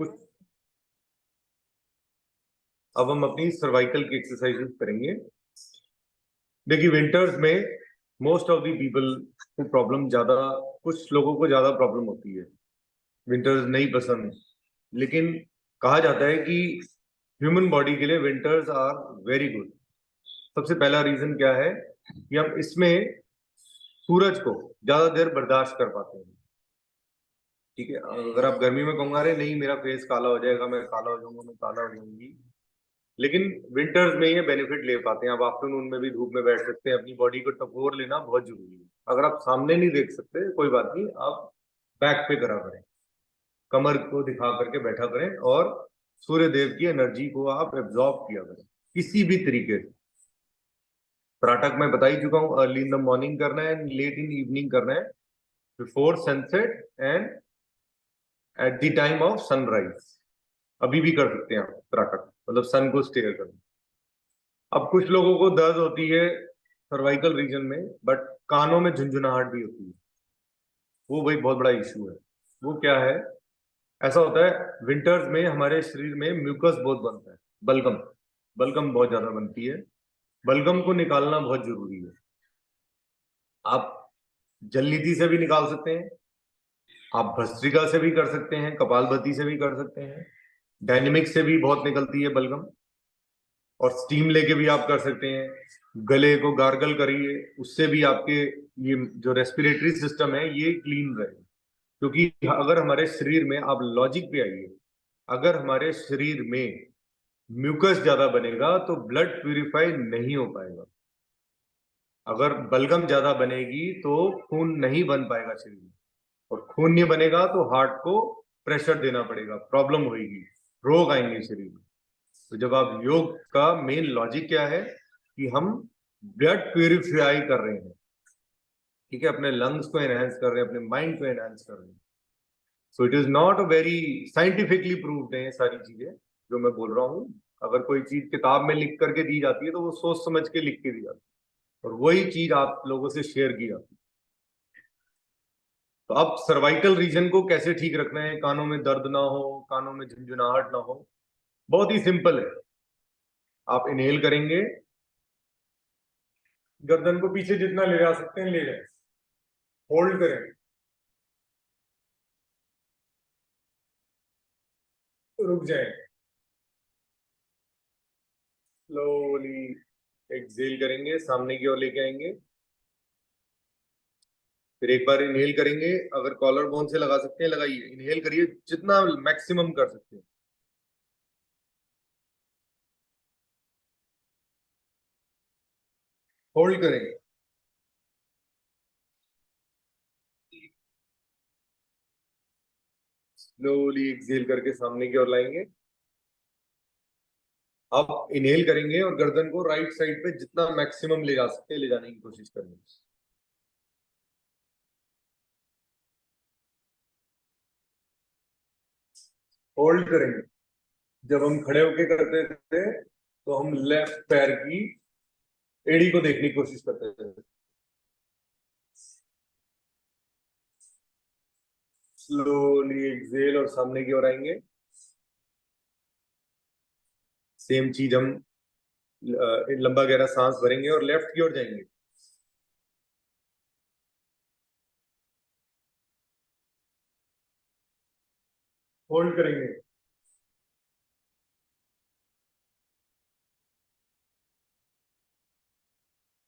कुछ अब हम अपनी सर्वाइकल की एक्सरसाइजेस करेंगे। देखिए विंटर्स में मोस्ट ऑफ दी पीपल को प्रॉब्लम ज्यादा, कुछ लोगों को ज्यादा प्रॉब्लम होती है, विंटर्स नहीं पसंद। लेकिन कहा जाता है कि ह्यूमन बॉडी के लिए विंटर्स आर वेरी गुड। सबसे पहला रीजन क्या है कि हम इसमें सूरज को ज्यादा देर बर्दाश्त कर पाते हैं। ठीक है, अगर आप गर्मी में कहूंगा अरे नहीं मेरा फेस काला हो जाएगा, मैं काला हो जाऊंगा, मैं काला हो जाऊंगी, लेकिन विंटर्स में ये बेनिफिट ले पाते हैं। आप आफ्टरनून में भी धूप में बैठ सकते हैं। अपनी बॉडी को टकोर लेना बहुत जरूरी है। अगर आप सामने नहीं देख सकते कोई बात नहीं, आप बैक पे करा करें, कमर को दिखा करके बैठा करें और सूर्य देव की एनर्जी को आप एब्जॉर्ब किया करें किसी भी तरीके से। त्राटक मैं बता ही चुका हूँ, अर्ली इन द मॉर्निंग करना है, लेट इन इवनिंग करना है, before sunset and at the time of sunrise. अभी भी कर सकते हैं आप त्राटक, मतलब सन को स्टेयर करना। अब कुछ लोगों को दर्द होती है सर्वाइकल रीजन में, बट कानों में झुंझुनाहट भी होती है। वो भाई बहुत बड़ा इशू है। वो क्या है, ऐसा होता है विंटर्स में हमारे शरीर में म्यूकस बहुत बनता है, बलगम, बलगम बहुत ज्यादा बनती है। बलगम को निकालना बहुत जरूरी है। आप जलनीति से भी निकाल सकते हैं, आप भस्त्रिका से भी कर सकते हैं, कपालभाति से भी कर सकते हैं, डायनेमिक से भी बहुत निकलती है बलगम, और स्टीम लेके भी आप कर सकते हैं। गले को गार्गल करिए, उससे भी आपके ये जो रेस्पिरेटरी सिस्टम है ये क्लीन रहे। क्योंकि अगर हमारे शरीर में, आप लॉजिक पे आइए, अगर हमारे शरीर में म्यूकस ज्यादा बनेगा तो ब्लड प्यूरिफाई नहीं हो पाएगा। अगर बलगम ज्यादा बनेगी तो खून नहीं बन पाएगा शरीर में, और खून नहीं बनेगा तो हार्ट को प्रेशर देना पड़ेगा, प्रॉब्लम होगी, रोग आएंगे शरीर में। तो जब आप योग का मेन लॉजिक क्या है कि हम ब्लड प्यूरिफाई कर रहे हैं, ठीक है, अपने लंग्स को एनहेंस कर रहे हैं, अपने माइंड को एनहेंस कर रहे हैं। So it is not a very scientifically proved है ये सारी चीजें जो मैं बोल रहा हूँ। अगर कोई चीज किताब में लिख करके दी जाती है तो वो सोच समझ के लिख के दी जाती है, और वही चीज आप लोगों से शेयर की जाती है। तो अब सर्वाइकल रीजन को कैसे ठीक रखना है, कानों में दर्द ना हो, कानों में झुंझुनाहट ना हो, बहुत ही सिंपल है। आप इनहेल करेंगे, गर्दन को पीछे जितना ले जा सकते हैं ले जाए, होल्ड करें, रुक जाए, स्लोली एक्सहेल करेंगे, सामने की ओर लेके आएंगे, फिर एक बार इनहेल करेंगे। अगर कॉलर बोन से लगा सकते हैं लगाइए, इनहेल करिए जितना मैक्सिमम कर सकते हैं, होल्ड करेंगे, स्लोली एक्सहेल करके सामने की ओर लाएंगे। आप इनहेल करेंगे और गर्दन को राइट साइड पे जितना मैक्सिमम ले जा सकते हैं ले जाने की कोशिश करेंगे। होल्ड करेंगे। जब हम खड़े होके करते थे तो हम लेफ्ट पैर की एड़ी को देखने की कोशिश करते थे। स्लोली एक्सहेल और सामने की ओर आएंगे। सेम चीज हम लंबा गहरा सांस भरेंगे और लेफ्ट की ओर जाएंगे। होल्ड करेंगे,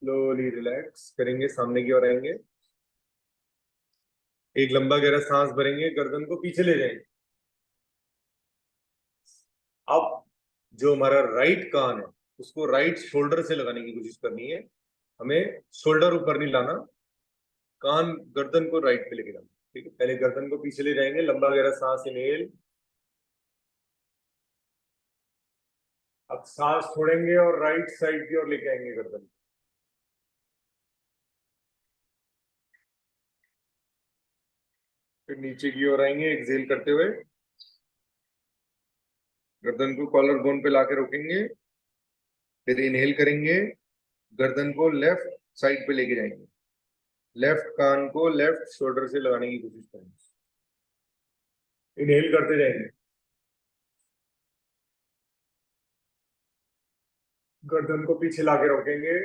स्लोली रिलैक्स करेंगे, सामने की ओर आएंगे, एक लंबा गहरा सांस भरेंगे, गर्दन को पीछे ले जाएंगे। अब जो हमारा राइट कान है उसको राइट शोल्डर से लगाने की कोशिश करनी है। हमें शोल्डर ऊपर नहीं लाना, कान गर्दन को राइट पे लेके जाना। ठीक है, पहले गर्दन को पीछे ले जाएंगे, लंबा गहरा सांस इनहेल, अब सांस छोड़ेंगे और राइट साइड की ओर लेके आएंगे गर्दन। फिर नीचे की ओर आएंगे एक्सहेल करते हुए, गर्दन को कॉलर बोन पे लाके रोकेंगे, फिर इनहेल करेंगे, गर्दन को लेफ्ट साइड पे लेके जाएंगे, लेफ्ट कान को लेफ्ट शोल्डर से लगाने की कोशिश करेंगे, इनहेल करते जाएंगे, गर्दन को पीछे लाके रोकेंगे।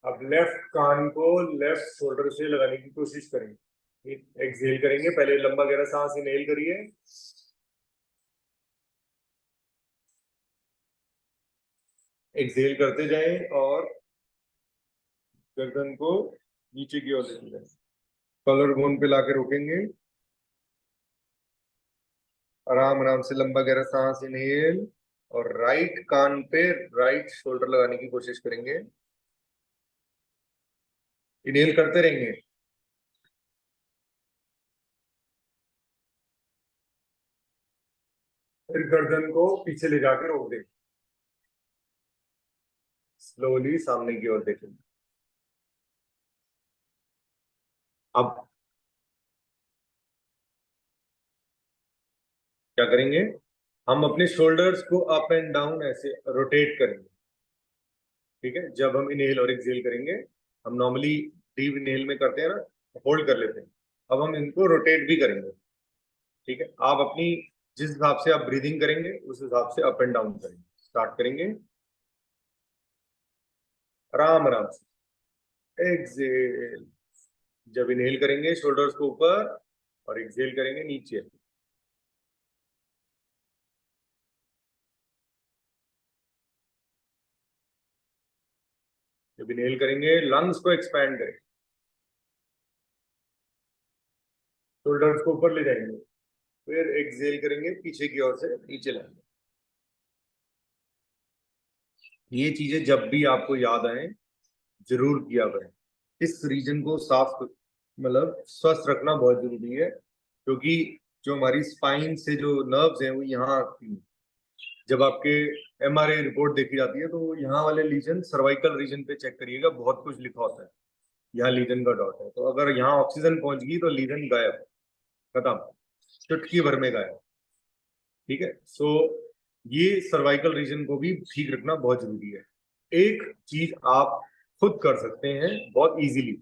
अब लेफ्ट कान को लेफ्ट शोल्डर से लगाने की कोशिश करेंगे। एक्सहेल करेंगे, पहले लंबा गहरा सांस इनहेल करिए, एक्सहेल करते जाएं और गर्दन को नीचे की ओर लेते जाएं। कॉलर बोन पे लाके रोकेंगे, आराम आराम से लंबा गहरा सांस इनहेल और राइट कान पे राइट शोल्डर लगाने की कोशिश करेंगे। इनहेल करते रहेंगे। फिर गर्दन को पीछे ले जाकर रोक दें, स्लोली सामने की ओर देखें। अब क्या करेंगे, हम अपने शोल्डर्स को अप एंड डाउन ऐसे रोटेट करेंगे। ठीक है, जब हम इनहेल और एक्सहेल करेंगे, हम नॉर्मली डीप इनहेल में करते हैं ना, होल्ड कर लेते हैं, अब हम इनको रोटेट भी करेंगे। ठीक है, आप अपनी जिस हिसाब से आप ब्रीदिंग करेंगे उस हिसाब से अप एंड डाउन करेंगे। स्टार्ट करेंगे, आराम आराम से एक्सहेल। जब इनहेल करेंगे शोल्डर्स को ऊपर और एक्सहेल करेंगे नीचे। जब इनहेल करेंगे लंग्स को एक्सपैंड करें, शोल्डर्स को ऊपर ले जाएंगे, फिर एक्सहेल करेंगे पीछे की ओर से नीचे लाएंगे। ये चीजें जब भी आपको याद आए जरूर किया करें। इस रीजन को साफ मतलब स्वस्थ रखना बहुत जरूरी है, क्योंकि जो हमारी स्पाइन से जो नर्व्स हैं वो यहाँ आती हैं। जब आपके एमआरआई रिपोर्ट देखी जाती है तो यहाँ वाले लीजन सर्वाइकल रीजन पे चेक करिएगा, बहुत कुछ लिखा होता है। यहाँ लीजन का डॉट है, तो अगर यहाँ ऑक्सीजन पहुंच गई तो लीजन गायब, खत्म, चुटकी भर में गायब। ठीक है, सो ये सर्वाइकल रीजन को भी ठीक रखना बहुत जरूरी है। एक चीज आप खुद कर सकते हैं बहुत इजीली,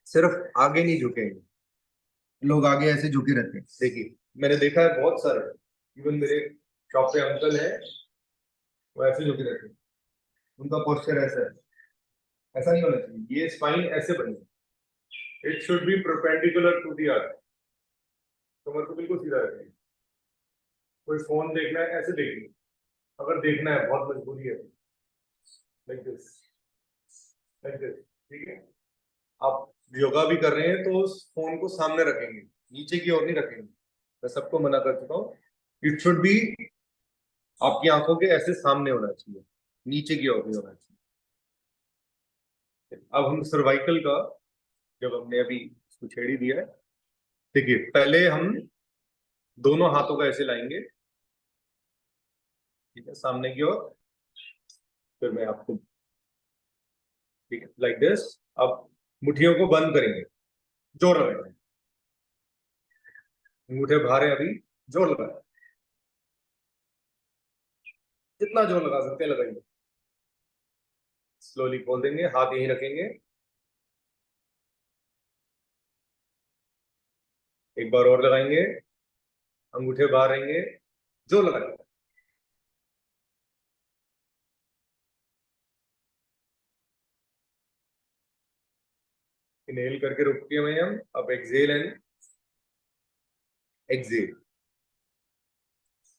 सिर्फ आगे नहीं झुकेंगे। लोग आगे ऐसे झुके रहते हैं, देखिए मैंने देखा है बहुत सारे, इवन मेरे शॉप पे अंकल है, वो ऐसे झुके रहते हैं, उनका पोस्चर ऐसा है। ऐसा नहीं होना चाहिए, ये स्पाइन ऐसे बनी है, it should be perpendicular to the earth. कमर को बिल्कुल सीधा रखिए। कोई फोन देखना है ऐसे देखिए, अगर देखना है बहुत मजबूरी है, लाइक दिस, लाइक दिस। ठीक है, आप योगा भी कर रहे हैं तो उस फोन को सामने रखेंगे, नीचे की ओर नहीं रखेंगे। मैं सबको मना कर चुका हूँ, इट शुड बी आपकी आंखों के ऐसे सामने होना चाहिए, नीचे की ओर नहीं होना चाहिए। अब हम सर्वाइकल का, जब हमने अभी इसको छेड़ ही दिया है, देखिए पहले हम दोनों हाथों का ऐसे लाएंगे, ठीक है, सामने की ओर। फिर मैं आपको, ठीक है, लाइक दिस। अब मुट्ठियों को बंद करेंगे, जोर लगाएंगे, अंगूठे बाहर है अभी, जोर लगाए, जितना जोर लगा सकते हैं लगाएंगे। स्लोली खोल देंगे, हाथ यहीं रखेंगे, एक बार और लगाएंगे, अंगूठे बाहर रहेंगे, जोर लगाएंगे, इनहेल करके रुकते हुए हम अब एक्सहेल एंड एक्सहेल।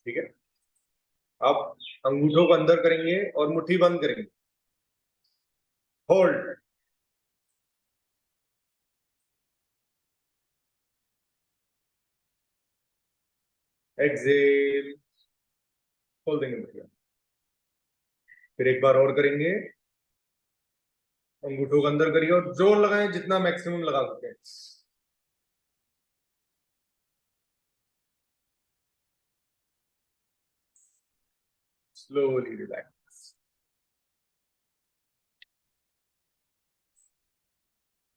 ठीक है, अब अंगूठों को अंदर करेंगे और मुट्ठी बंद करेंगे, होल्ड, एक्सहेल, खोल देंगे मुट्ठियां। फिर एक बार और करेंगे, अंगूठों को अंदर करिए और जोर लगाएं जितना मैक्सिमम लगा सकते हैं। Slowly relax.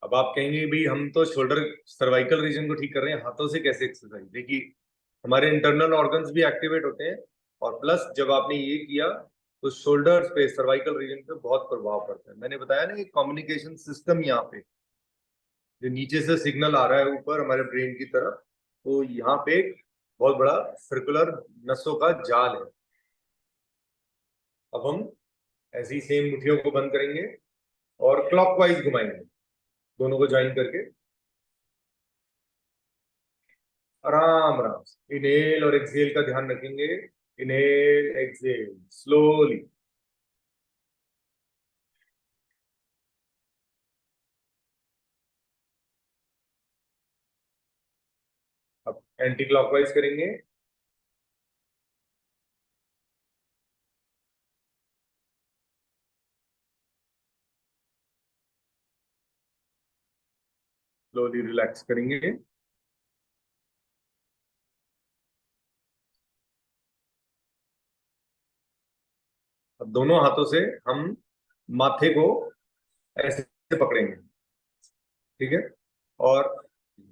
अब आप कहेंगे भी हम तो शोल्डर सर्वाइकल रीजन को ठीक कर रहे हैं, हाथों से कैसे एक्सरसाइज? देखिए हमारे इंटरनल ऑर्गन्स भी एक्टिवेट होते हैं, और प्लस जब आपने ये किया तो शोल्डर्स पे सर्वाइकल रीजन पे बहुत प्रभाव पड़ता है। मैंने बताया ना, एक कम्युनिकेशन सिस्टम यहाँ पे, जो नीचे से सिग्नल आ रहा है ऊपर हमारे ब्रेन की तरफ, तो यहाँ पे एक बहुत बड़ा सर्कुलर नसों का जाल है। अब हम ऐसी सेम मुट्ठियों को बंद करेंगे और क्लॉकवाइज घुमाएंगे, दोनों को ज्वाइन करके आराम आराम से। इनहेल और एक्सहेल का ध्यान रखेंगे। Inhale exhale slowly. अब एंटी क्लॉकवाइज करेंगे। स्लोली रिलैक्स करेंगे। अब दोनों हाथों से हम माथे को ऐसे पकड़ेंगे, ठीक है, और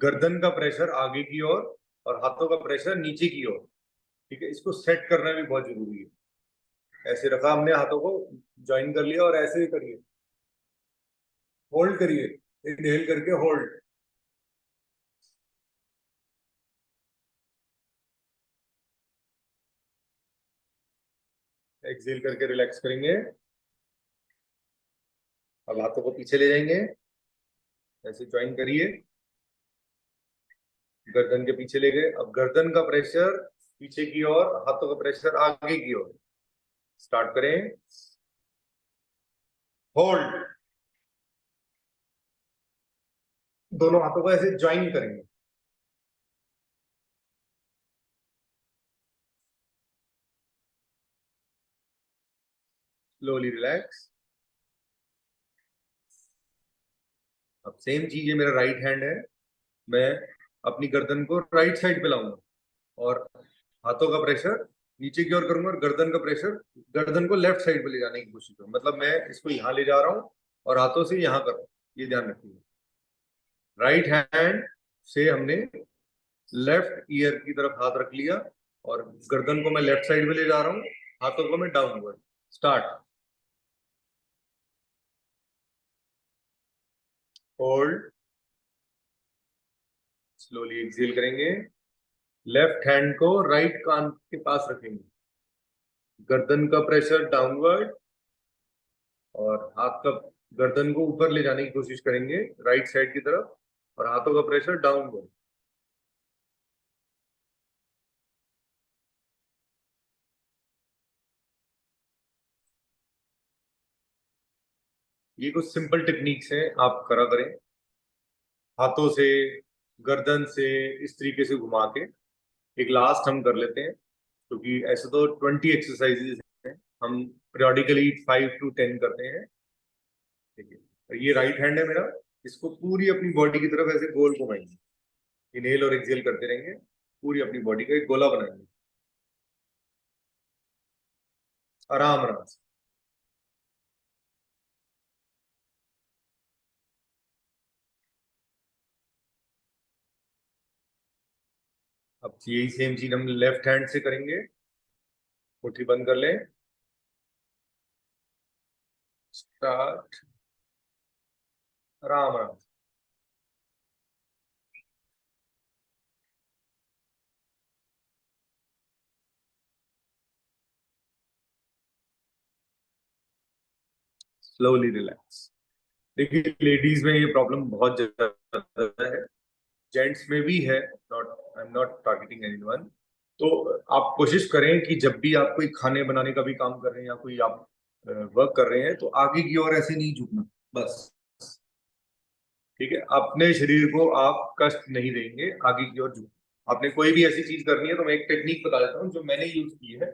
गर्दन का प्रेशर आगे की ओर और हाथों का प्रेशर नीचे की ओर, ठीक है। इसको सेट करना भी बहुत जरूरी है। ऐसे रखा हमने हाथों को, ज्वाइन कर लिया और ऐसे ही करिए, होल्ड करिए, इनहेल करके होल्ड। एक्सहेल करके रिलैक्स करेंगे। अब हाथों को पीछे ले जाएंगे, ऐसे ज्वाइन करिए, गर्दन के पीछे ले गए। अब गर्दन का प्रेशर पीछे की ओर, हाथों का प्रेशर आगे की ओर। स्टार्ट करें, होल्ड। दोनों हाथों को ऐसे ज्वाइन करेंगे। Slowly relax. अब सेम चीज है, मेरा राइट हैंड है, मैं अपनी गर्दन को राइट साइड पे लाऊंगा और हाथों का प्रेशर नीचे की ओर करूंगा और गर्दन का प्रेशर गर्दन को लेफ्ट साइड पे ले जाने की कोशिश करूँ। मतलब मैं इसको यहाँ ले जा रहा हूँ और हाथों से यहाँ कर रहा हूँ, ये ध्यान रखिए। राइट हैंड से हमने लेफ्ट ईयर की तरफ हाथ रख लिया और गर्दन को मैं लेफ्ट साइड में ले जा रहा हूँ, हाथों को मैं downward. Start, hold, slowly exhale करेंगे। लेफ्ट हैंड को राइट कान के पास रखेंगे, गर्दन का प्रेशर डाउनवर्ड और हाथ का गर्दन को ऊपर ले जाने की कोशिश करेंगे राइट साइड की तरफ और हाथों का प्रेशर डाउनवर्ड। ये कुछ सिंपल टेक्निक्स हैं, आप करा करें हाथों से, गर्दन से, इस तरीके से घुमा के। एक लास्ट हम कर लेते हैं, क्योंकि ऐसे तो 20 एक्सरसाइजेज हैं, हम periodically 5 to 10 करते हैं, ठीक है। और ये राइट हैंड है मेरा, इसको पूरी अपनी बॉडी की तरफ ऐसे गोल घुमाएंगे, इनहेल और एक्सहेल करते रहेंगे, पूरी अपनी बॉडी का एक गोला बनाएंगे आराम आराम से। अब यही सेम चीज हम लेफ्ट हैंड से करेंगे। मुट्ठी बंद कर लें। स्टार्ट, आराम आराम से। Slowly relax. देखिए लेडीज में ये प्रॉब्लम बहुत ज्यादा है, जेंट्स में भी है, not, I am not targeting anyone. तो आप कोशिश करें कि जब भी आप कोई खाने बनाने का भी काम कर रहे हैं या कोई आप वर्क कर रहे हैं तो आगे की ओर ऐसे नहीं झुकना, बस, ठीक है। अपने शरीर को आप कष्ट नहीं देंगे, आगे की ओर झुक। आपने कोई भी ऐसी चीज करनी है तो मैं एक टेक्निक बता देता हूँ जो मैंने यूज की है।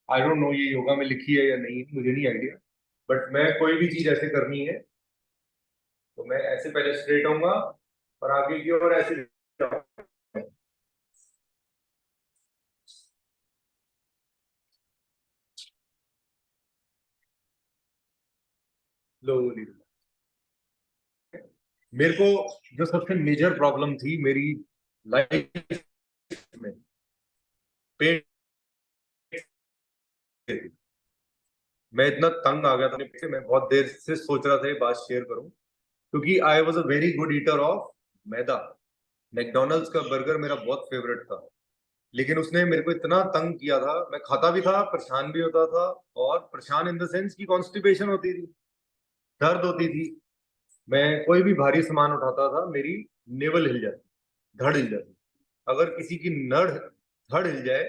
आई डोंट नो ये योगा में लिखी है या नहीं, मुझे नहीं आइडिया, बट मैं कोई भी चीज ऐसे करनी है तो मैं ऐसे पहले स्ट्रेट आऊंगा और आगे की ओर ऐसे स्लोली। मेरे को जो सबसे मेजर प्रॉब्लम थी मेरी लाइफ में, पेट थी। मैं इतना तंग आ गया था पेट से, मैं बहुत देर से सोच रहा था ये बात शेयर करूं, क्योंकि I was a very good eater of maida. McDonald's का बर्गर मेरा बहुत फेवरेट था, लेकिन उसने मेरे को इतना तंग किया था, मैं खाता भी था, परेशान भी होता था। और परेशान इन द सेंस की कॉन्स्टिपेशन होती थी, दर्द होती थी। मैं कोई भी भारी सामान उठाता था, मेरी नेवल हिल जाती, धड़ हिल जाती। अगर किसी की धड़ हिल जाए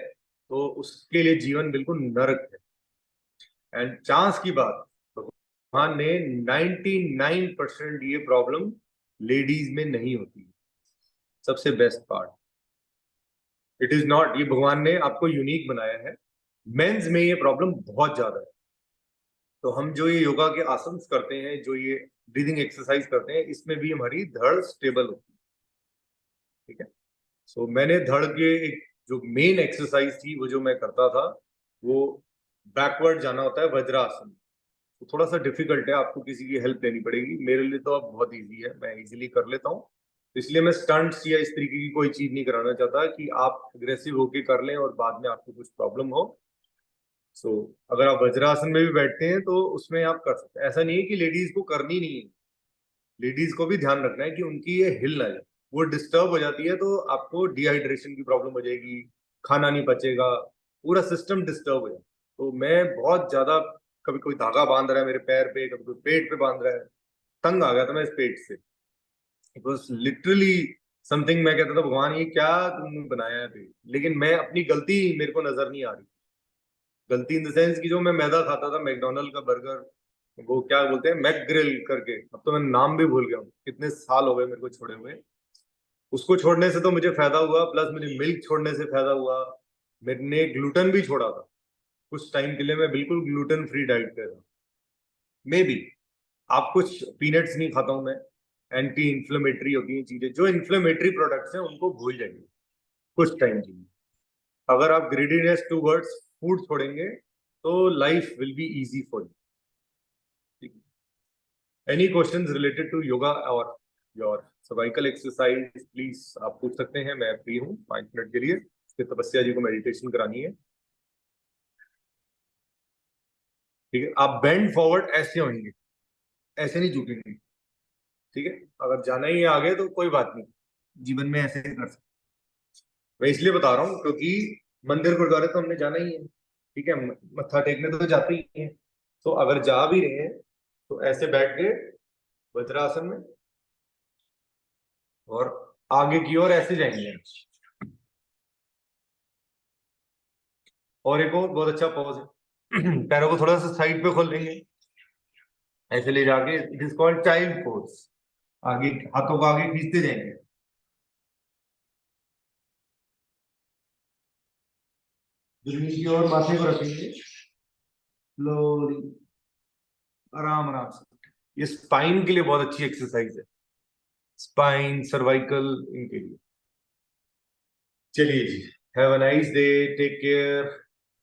तो उसके लिए जीवन बिल्कुल नरक है। एंड चांस की बात, भगवान ने 99% ये प्रॉब्लम लेडीज में नहीं होती। सबसे best part, it is not, ये भगवान ने आपको यूनिक बनाया है। मेंस में ये प्रॉब्लम बहुत ज्यादा है। तो हम जो ये योगा के आसन करते हैं, जो ये ब्रीदिंग एक्सरसाइज करते हैं, इसमें भी हमारी धड़ स्टेबल होती है। ठीक है। सो मैंने धड़ के एक जो मेन एक्सरसाइज थी, वो जो मैं करता था, वो बैकवर्ड जाना होता है, वज्रासन। तो थोड़ा सा डिफिकल्ट है, आपको किसी की हेल्प लेनी पड़ेगी। मेरे लिए तो अब बहुत इजी है, मैं इजीली कर लेता हूँ। इसलिए मैं स्टंट्स या इस तरीके की कोई चीज नहीं कराना चाहता कि आप अग्रेसिव होके कर लें और बाद में आपको कुछ प्रॉब्लम हो। सो अगर आप वज्रासन में भी बैठते हैं तो उसमें आप कर सकते हैं। ऐसा नहीं है कि लेडीज को करनी नहीं है, लेडीज को भी ध्यान रखना है कि उनकी ये हिल ना जाए। वो डिस्टर्ब हो जाती है तो आपको डिहाइड्रेशन की प्रॉब्लम हो जाएगी, खाना नहीं पचेगा, पूरा सिस्टम डिस्टर्ब हो जाएगा। तो मैं बहुत ज्यादा, कभी कोई धागा बांध रहा है मेरे पैर पे, कभी कोई पेट पे बांध रहा है, तंग आ गया था मैं इस पेट से। इट वॉज लिटरली समथिंग, मैं कहता था भगवान ये क्या तुमने बनाया है पेट। लेकिन मैं अपनी गलती मेरे को नजर नहीं आ रही। गलती इन द सेंस की, जो मैं मैदा खाता था, मैकडोनल्ड का बर्गर, वो क्या बोलते हैं, मैक ग्रिल करके, अब तो मैं नाम भी भूल गया हूँ, कितने साल हो गए मेरे को छोड़े हुए। उसको छोड़ने से तो मुझे फायदा हुआ, प्लस मुझे मिल्क छोड़ने से फायदा हुआ। मैंने ग्लूटेन भी छोड़ा था, कुछ टाइम के लिए मैं बिल्कुल ग्लूटेन फ्री डाइट पे था। मे बी आप कुछ पीनट्स नहीं खाता हूं मैं, एंटी इन्फ्लेमेटरी होती हैं चीजें, जो इन्फ्लेमेटरी प्रोडक्ट्स हैं उनको भूल जाइए कुछ टाइम के लिए। अगर आप ग्रीडीनेस टूवर्ड्स फूड छोड़ेंगे तो life will be easy for you. Any questions related to yoga और योर सर्वाइकल एक्सरसाइज, प्लीज आप पूछ सकते हैं। मैं फ्री हूँ 5 मिनट के लिए। फिर तपस्या जी को मेडिटेशन करानी है। ठीक है, आप बेंड फॉरवर्ड ऐसे होंगे, ऐसे नहीं झुकेंगे। ठीक है, अगर जाना ही है आगे तो कोई बात नहीं, जीवन में ऐसे कर सकते। मैं इसलिए बता रहा हूँ क्योंकि मंदिर गुरुद्वारे तो हमने जाना ही है। ठीक है, मत्था टेकने तो जाते ही है। तो अगर जा भी रहे हैं तो ऐसे बैठ गए वज्रासन में, और आगे की ओर ऐसे जाएंगे। और एक और बहुत अच्छा पॉज है, पैरों को थोड़ा सा साइड पे खोल लेंगे, ऐसे ले जाके, it is called child pose. आगे हाथों को आगे खींचते जाएंगे, जमीन की ओर माथे को रखेंगे स्लोली, आराम आराम से। ये स्पाइन के लिए बहुत अच्छी एक्सरसाइज है, स्पाइन सर्वाइकल इनके लिए। चलिए जी, have a nice day, take care.